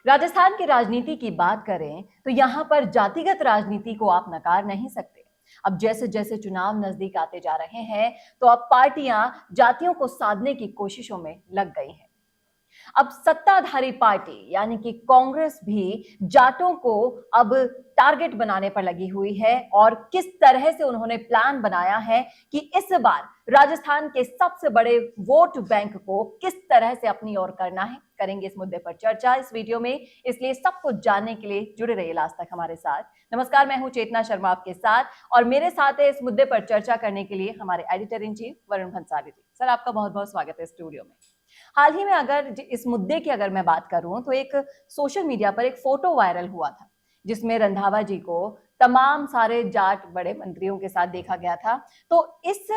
राजस्थान की राजनीति की बात करें तो यहाँ पर जातिगत राजनीति को आप नकार नहीं सकते। अब जैसे जैसे चुनाव नजदीक आते जा रहे हैं तो अब पार्टियां जातियों को साधने की कोशिशों में लग गई हैं। अब सत्ताधारी पार्टी यानी कि कांग्रेस भी जाटों को अब टारगेट बनाने पर लगी हुई है और किस तरह से उन्होंने प्लान बनाया है कि इस बार राजस्थान के सबसे बड़े वोट बैंक को किस तरह से अपनी ओर करना है, करेंगे इस मुद्दे पर चर्चा इस वीडियो में। इसलिए सब कुछ जानने के लिए जुड़े रहिए लास्ट तक हमारे साथ। नमस्कार, मैं हूं चेतना शर्मा आपके साथ और मेरे साथ है इस मुद्दे पर चर्चा करने के लिए हमारे editor in chief Varun Bhansali ji. Sir, आपका बहुत बहुत स्वागत है स्टूडियो में। हाल ही में अगर इस मुद्दे की अगर मैं बात करूं तो एक सोशल मीडिया पर एक फोटो वायरल हुआ था जिसमें रंधावा जी को तमाम सारे जाट बड़े मंत्रियों के साथ देखा गया था। तो इस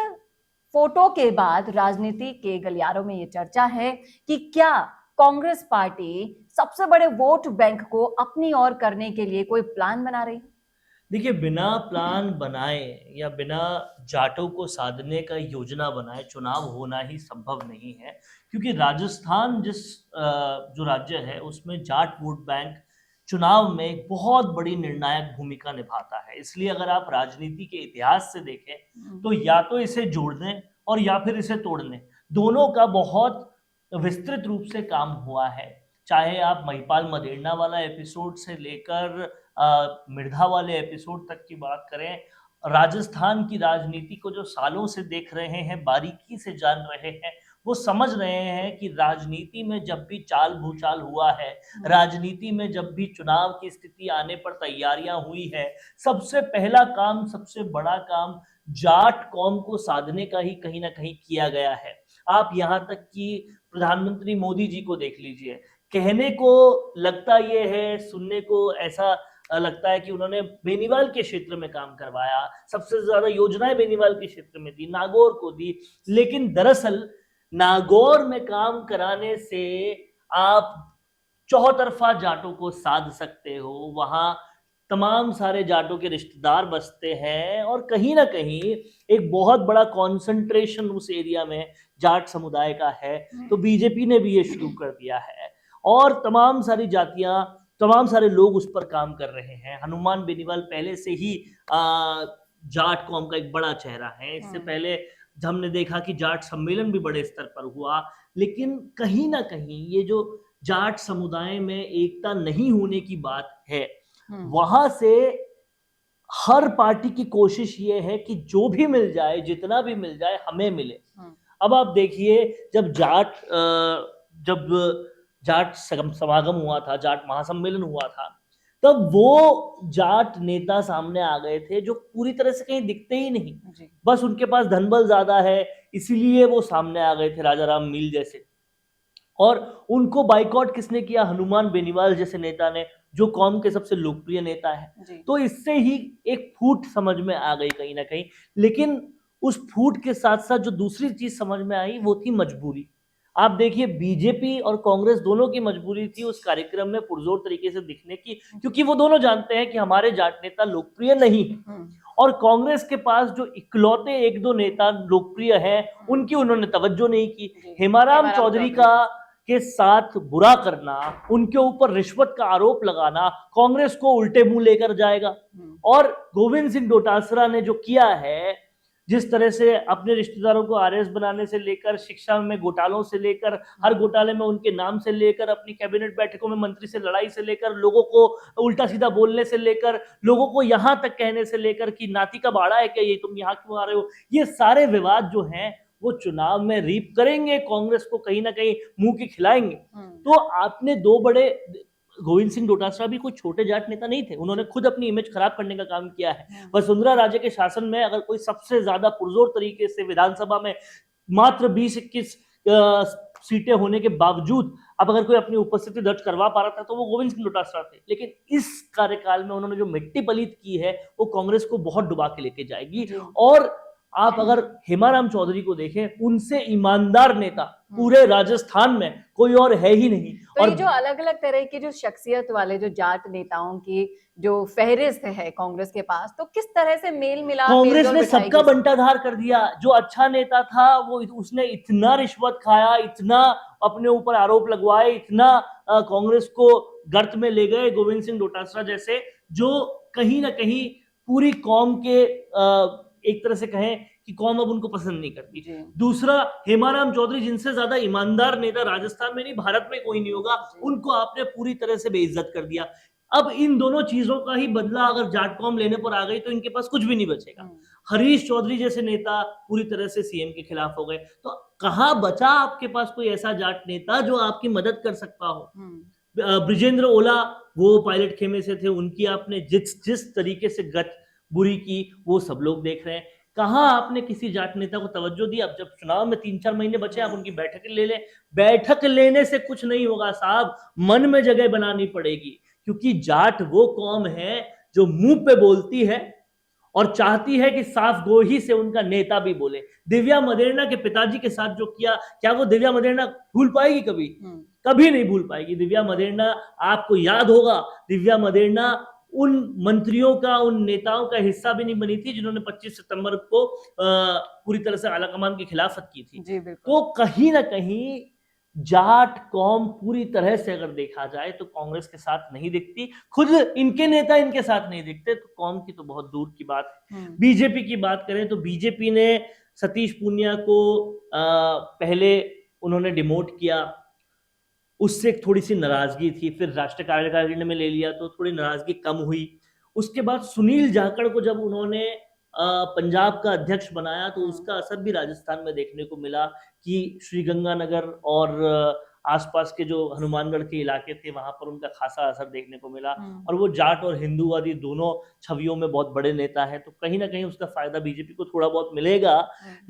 फोटो के बाद राजनीति के गलियारों में ये चर्चा है कि क्या कांग्रेस पार्टी सबसे बड़े वोट बैंक को अपनी ओर करने के लिए कोई प्लान बना रही है? देखिए, बिना प्लान बनाए या बिना जाटों को साधने का योजना बनाए चुनाव होना ही संभव नहीं है, क्योंकि राजस्थान जो राज्य है उसमें जाट वोट बैंक चुनाव में एक बहुत बड़ी निर्णायक भूमिका निभाता है। इसलिए अगर आप राजनीति के इतिहास से देखें तो या तो इसे जोड़ने और या फिर इसे तोड़ने, दोनों का बहुत विस्तृत रूप से काम हुआ है। चाहे आप महिपाल मदेरणा वाला एपिसोड से लेकर मिर्धा वाले एपिसोड तक की बात करें, राजस्थान की राजनीति को जो सालों से देख रहे हैं, बारीकी से जान रहे हैं, वो समझ रहे हैं कि राजनीति में जब भी चाल भूचाल हुआ है, राजनीति में जब भी चुनाव की स्थिति आने पर तैयारियां हुई है, सबसे पहला काम, सबसे बड़ा काम जाट कौम को साधने का ही कहीं ना कहीं किया गया है। आप यहाँ तक कि प्रधानमंत्री मोदी जी को देख लीजिए, कहने को लगता ये है, सुनने को ऐसा लगता है कि उन्होंने बेनीवाल के क्षेत्र में काम करवाया, सबसे ज्यादा योजनाएं बेनीवाल के क्षेत्र में दी, नागौर को दी, लेकिन दरअसल नागौर में काम कराने से आप चौतरफा जाटों को साध सकते हो। वहां तमाम सारे जाटों के रिश्तेदार बसते हैं और कहीं ना कहीं एक बहुत बड़ा कंसंट्रेशन उस एरिया में जाट समुदाय का है। तो बीजेपी ने भी ये शुरू कर दिया है और तमाम सारी जातियां, तमाम सारे लोग उस पर काम कर रहे हैं। हनुमान बेनीवाल पहले से ही जाट कौम का एक बड़ा चेहरा है। इससे पहले हमने देखा कि जाट सम्मेलन भी बड़े स्तर पर हुआ, लेकिन कहीं ना कहीं ये जो जाट समुदाय में एकता नहीं होने की बात है, वहां से हर पार्टी की कोशिश ये है कि जो भी मिल जाए, जितना भी मिल जाए, हमें मिले। अब आप देखिए, जब जाट समागम हुआ था, जाट महासम्मेलन हुआ था, तब वो जाट नेता सामने आ गए थे जो पूरी तरह से कहीं दिखते ही नहीं, बस उनके पास धनबल ज्यादा है, इसीलिए वो सामने आ गए थे, राजा राम मील जैसे। और उनको बाइकआउट किसने किया? हनुमान बेनीवाल जैसे नेता ने, जो कौम के सबसे लोकप्रिय नेता है। तो इससे ही एक फूट समझ में आ गई कहीं ना कहीं। लेकिन उस फूट के साथ साथ जो दूसरी चीज समझ में आई वो थी मजबूरी। आप देखिए, बीजेपी और कांग्रेस दोनों की मजबूरी थी उस कार्यक्रम में पुरजोर तरीके से दिखने की, क्योंकि वो दोनों जानते हैं कि हमारे जाट नेता लोकप्रिय नहीं है। और कांग्रेस के पास जो इकलौते एक दो नेता लोकप्रिय हैं, उनकी उन्होंने तवज्जो नहीं की। हेमाराम चौधरी का के साथ बुरा करना, उनके ऊपर रिश्वत का आरोप लगाना कांग्रेस को उल्टे मुंह लेकर जाएगा। और गोविंद सिंह डोटासरा ने जो किया है, जिस तरह से अपने रिश्तेदारों को आरएस बनाने से लेकर, शिक्षा में घोटालों से लेकर, हर घोटाले में उनके नाम से लेकर, अपनी कैबिनेट बैठकों में मंत्री से लड़ाई से लेकर, लोगों को उल्टा सीधा बोलने से लेकर, लोगों को यहां तक कहने से लेकर कि नाती का बाड़ा है क्या ये, तुम यहाँ क्यों आ रहे हो, ये सारे विवाद जो हैं वो चुनाव में रीप करेंगे, कांग्रेस को कहीं ना कहीं मुंह की खिलाएंगे। तो आपने दो बड़े, गोविंद सिंह डोटासरा भी कोई छोटे जाट नेता नहीं थे, उन्होंने खुद अपनी इमेज खराब करने का काम किया है। वसुंधरा राजे के शासन में अगर कोई सबसे ज्यादा पुरजोर तरीके से विधानसभा में मात्र 20-21 सीटें होने के बावजूद अब अगर कोई अपनी उपस्थिति दर्ज करवा पा रहा था तो वो गोविंद सिंह डोटासरा थे। लेकिन इस कार्यकाल में उन्होंने जो मिट्टी पलीत की है वो कांग्रेस को बहुत डुबा के लेके जाएगी। और आप अगर हेमाराम चौधरी को देखें, उनसे ईमानदार नेता पूरे राजस्थान में कोई और है ही नहीं। तो और ये जो अलग अलग तरह की जो शख्सियत वाले जो जाट नेताओं की जो फहरिस्त है कांग्रेस के पास, तो किस तरह से मेल मिलाप, कांग्रेस ने सबका बंटाधार कर दिया। जो अच्छा नेता था वो उसने इतना रिश्वत खाया, इतना अपने ऊपर आरोप लगवाए, इतना कांग्रेस को गर्त में ले गए गोविंद सिंह डोटासरा जैसे, जो कहीं ना कहीं पूरी कौम के एक तरह से कहें कि कौम अब उनको पसंद नहीं करती। जी। दूसरा, हेमाराम चौधरी, जिनसे ज्यादा ईमानदार नेता राजस्थान में नहीं भारत में कोई नहीं होगा, जी। उनको आपने पूरी तरह से बेइज्जत कर दिया। अब इन दोनों चीजों का ही बदला अगर जाट कौम लेने पर आ गई तो इनके पास कुछ भी नहीं बचेगा। हरीश चौधरी जैसे नेता पूरी तरह से सीएम के खिलाफ हो गए, तो कहाँ बचा आपके पास कोई ऐसा जाट नेता जो आपकी मदद कर सकता हो? ब्रिजेंद्र ओला, वो पायलट खेमे से थे, उनकी आपने जिस जिस तरीके से गत बुरी की वो सब लोग देख रहे हैं। कहाँ आपने किसी जाट नेता को तवज्जो दी? अब जब चुनाव में 3-4 महीने बचे, आप उनकी बैठक ले लें। बैठक लेने से कुछ नहीं होगा साहब, मन में जगह बनानी पड़ेगी, क्योंकि जाट वो कौम है जो मुंह पे बोलती है और चाहती है कि साफ गोही से उनका नेता भी बोले। दिव्या मदेरणा के पिताजी के साथ जो किया, क्या वो दिव्या मदेरणा भूल पाएगी कभी? कभी नहीं भूल पाएगी दिव्या मदेरणा। आपको याद होगा, दिव्या मदेरणा उन मंत्रियों का, उन नेताओं का हिस्सा भी नहीं बनी थी जिन्होंने 25 सितंबर को पूरी तरह से आलाकमान की खिलाफत की थी। जी बिल्कुल। तो कहीं ना कहीं जाट कौम पूरी तरह से अगर देखा जाए तो कांग्रेस के साथ नहीं दिखती, खुद इनके नेता इनके साथ नहीं दिखते, तो कौम की तो बहुत दूर की बात है। बीजेपी की बात करें तो बीजेपी ने सतीश पूनिया को पहले उन्होंने डिमोट किया, उससे थोड़ी सी नाराजगी थी, फिर राष्ट्रीय कार्यकारिणी में ले लिया तो थोड़ी नाराजगी कम हुई। उसके बाद सुनील जाखड़ को जब उन्होंने पंजाब का अध्यक्ष बनाया तो उसका असर भी राजस्थान में देखने को मिला कि श्रीगंगानगर और आसपास के जो हनुमानगढ़ के इलाके थे वहां पर उनका खासा असर देखने को मिला। और वो जाट और हिंदूवादी दोनों छवियों में बहुत बड़े नेता हैं, तो कहीं ना कहीं उसका फायदा बीजेपी को थोड़ा बहुत मिलेगा।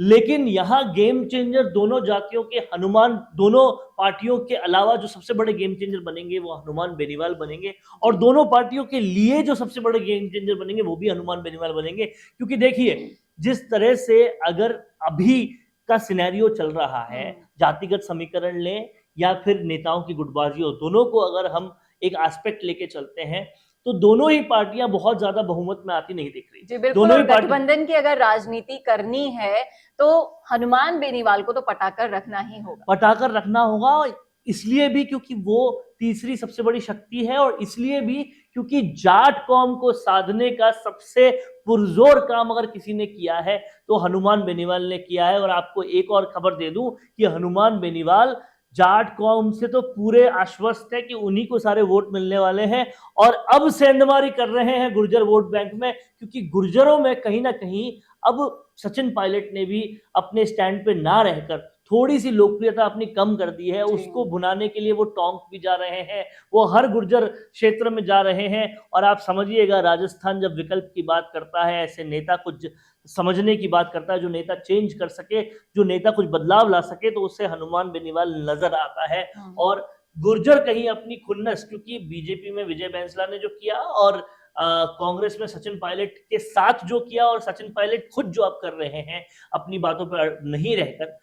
लेकिन यहाँ गेम चेंजर दोनों जातियों के हनुमान, दोनों पार्टियों के अलावा जो सबसे बड़े गेम चेंजर बनेंगे वो हनुमान बेनीवाल बनेंगे, और दोनों पार्टियों के लिए जो सबसे बड़े गेम चेंजर बनेंगे वो भी हनुमान बेनीवाल बनेंगे। क्योंकि देखिए, जिस तरह से अगर अभी का सिनेरियो चल रहा है, जातिगत समीकरण लें या फिर नेताओं की गुटबाजी हो, दोनों को अगर हम एक एस्पेक्ट लेके चलते हैं तो दोनों ही पार्टियां बहुत ज्यादा बहुमत में आती नहीं दिख रही। जी बिल्कुल। और गठबंधन की अगर राजनीति करनी है तो हनुमान बेनीवाल को तो पटाकर रखना ही होगा। पटाकर रखना होगा, इसलिए भी क्योंकि वो तीसरी सबसे बड़ी शक्ति है, और इसलिए भी क्योंकि जाट कौम को साधने का सबसे पुरजोर काम अगर किसी ने किया है तो हनुमान बेनीवाल ने किया है। और आपको एक और खबर दे दूं कि हनुमान बेनीवाल जाट कौम से तो पूरे आश्वस्त है कि उन्हीं को सारे वोट मिलने वाले हैं, और अब सेंधमारी कर रहे हैं गुर्जर वोट बैंक में, क्योंकि गुर्जरों में कहीं ना कहीं अब सचिन पायलट ने भी अपने स्टैंड पे ना रहकर थोड़ी सी लोकप्रियता अपनी कम कर दी है। उसको भुनाने के लिए वो टोंक भी जा रहे हैं, वो हर गुर्जर क्षेत्र में जा रहे हैं। और आप समझिएगा, राजस्थान जब विकल्प की बात करता है, ऐसे नेता को समझने की बात करता है, जो नेता चेंज कर सके, जो नेता कुछ बदलाव ला सके, तो उससे हनुमान बेनीवाल नजर आता है। और गुर्जर कहीं अपनी खुन्नस, क्योंकि बीजेपी में विजय बैंसला ने जो किया और कांग्रेस में सचिन पायलट के साथ जो किया, और सचिन पायलट खुद जो अब कर रहे हैं अपनी बातों पर नहीं रहकर,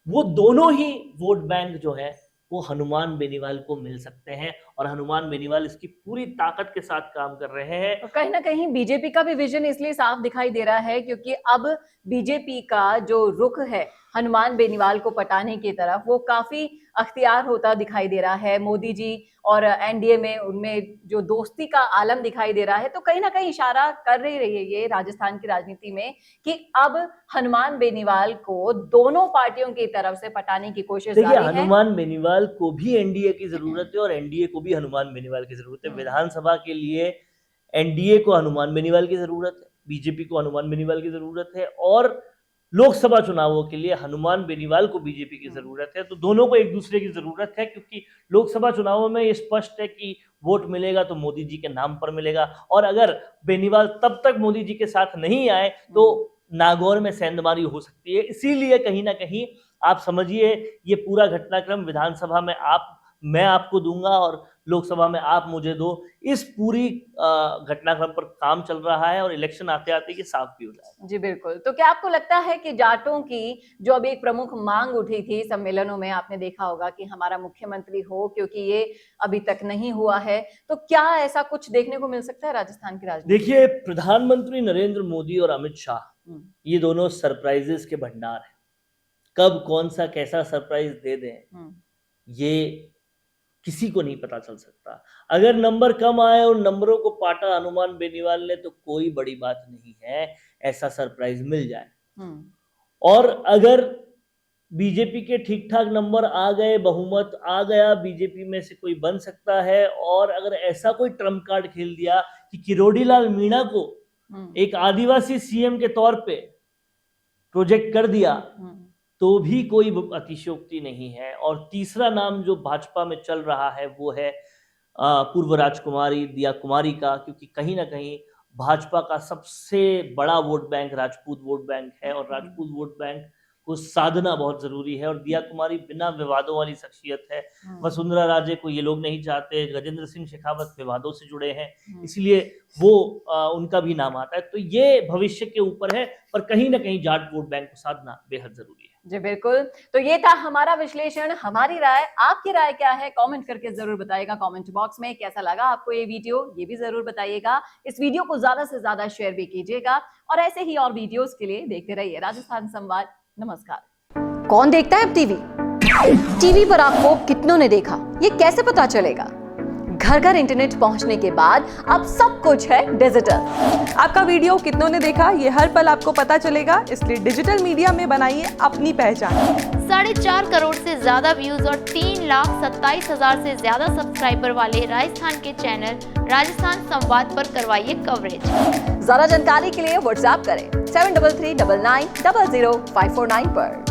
वो दोनों ही वोट बैंक जो है वो हनुमान बेनीवाल को मिल सकते हैं। और हनुमान बेनीवाल इसकी पूरी ताकत के साथ काम कर रहे हैं। और कहीं ना कहीं बीजेपी का भी विजन इसलिए साफ दिखाई दे रहा है क्योंकि अब बीजेपी का जो रुख है हनुमान बेनीवाल को पटाने की तरफ, वो काफी अख्तियार होता दिखाई दे रहा है। मोदी जी और एनडीए में उनमें जो दोस्ती का आलम दिखाई दे रहा है, तो कहीं ना कहीं इशारा कर रही है ये राजस्थान की राजनीति में कि अब हनुमान बेनीवाल को दोनों पार्टियों की तरफ से पटाने की कोशिश जारी है। हनुमान बेनीवाल को भी एनडीए की जरूरत है और एनडीए को भी हनुमान बेनीवाल की जरूरत है। विधानसभा के लिए एनडीए को हनुमान बेनीवाल की जरूरत है, बीजेपी को हनुमान बेनीवाल की जरूरत है, और लोकसभा चुनावों के लिए हनुमान बेनीवाल को बीजेपी की जरूरत है। तो दोनों को एक दूसरे की जरूरत है, क्योंकि लोकसभा चुनावों में ये स्पष्ट है कि वोट मिलेगा तो मोदी जी के नाम पर मिलेगा, और अगर बेनीवाल तब तक मोदी जी के साथ नहीं आए तो नागौर में सेंधमारी हो सकती है। इसीलिए कहीं ना कहीं आप समझिए, ये पूरा घटनाक्रम विधानसभा में मैं आपको दूंगा और लोकसभा में आप मुझे दो, इस पूरी घटनाक्रम पर काम चल रहा है, और इलेक्शन आते आते ये साफ भी हो जाएगा। जी बिल्कुल। तो क्या आपको लगता है कि जाटों की जो अभी एक प्रमुख मांग उठी थी सम्मेलनों में, आपने देखा होगा कि हमारा मुख्यमंत्री हो, क्योंकि ये अभी तक नहीं हुआ है, तो क्या ऐसा कुछ देखने को मिल सकता है राजस्थान की राजनीति? देखिए, प्रधानमंत्री नरेंद्र मोदी और अमित शाह, ये दोनों सरप्राइजेस के भंडार हैं। कब कौन सा कैसा सरप्राइज दे दें, ये किसी को नहीं पता चल सकता। अगर नंबर कम आए और नंबरों को पाटा हनुमान बेनीवाल ने तो कोई बड़ी बात नहीं है, ऐसा सरप्राइज मिल जाए। और अगर बीजेपी के ठीक ठाक नंबर आ गए, बहुमत आ गया, बीजेपी में से कोई बन सकता है, और अगर ऐसा कोई ट्रम्प कार्ड खेल दिया कि किरोड़ी लाल मीणा को एक आदिवासी सीएम के तौर पे प्रोजेक्ट कर दिया, तो भी कोई अतिशयोक्ति नहीं है। और तीसरा नाम जो भाजपा में चल रहा है वो है पूर्व राजकुमारी दिया कुमारी का, क्योंकि कहीं ना कहीं भाजपा का सबसे बड़ा vote bank Rajput vote bank है, और राजपूत वोट बैंक को साधना बहुत जरूरी है। और दिया कुमारी बिना विवादों वाली शख्सियत है। वसुंधरा राजे को ये लोग नहीं चाहते, गजेंद्र सिंह शेखावत विवादों से जुड़े हैं, इसलिए वो उनका भी नाम आता है। तो ये भविष्य के ऊपर है, पर कहीं ना कहीं जाट वोट बैंक को साधना बेहद जरूरी है। जी बिल्कुल। तो ये था हमारा विश्लेषण, हमारी राय। आपकी राय क्या है कमेंट करके जरूर बताइएगा कमेंट बॉक्स में। कैसा लगा आपको ये वीडियो, ये भी जरूर बताइएगा। इस वीडियो को ज्यादा से ज्यादा शेयर भी कीजिएगा, और ऐसे ही और वीडियोस के लिए देखते रहिए राजस्थान संवाद। नमस्कार। कौन देखता है अब टीवी? टीवी पर आपको कितनों ने देखा, ये कैसे पता चलेगा? घर घर इंटरनेट पहुंचने के बाद अब सब कुछ है डिजिटल। आपका वीडियो कितनों ने देखा ये हर पल आपको पता चलेगा, इसलिए डिजिटल मीडिया में बनाइए अपनी पहचान। 4.5 करोड़ से ज्यादा व्यूज और 3,27,000 से ज्यादा सब्सक्राइबर वाले राजस्थान के चैनल राजस्थान संवाद पर करवाइए कवरेज। ज्यादा जानकारी के लिए व्हाट्सएप करें 7339900549 पर।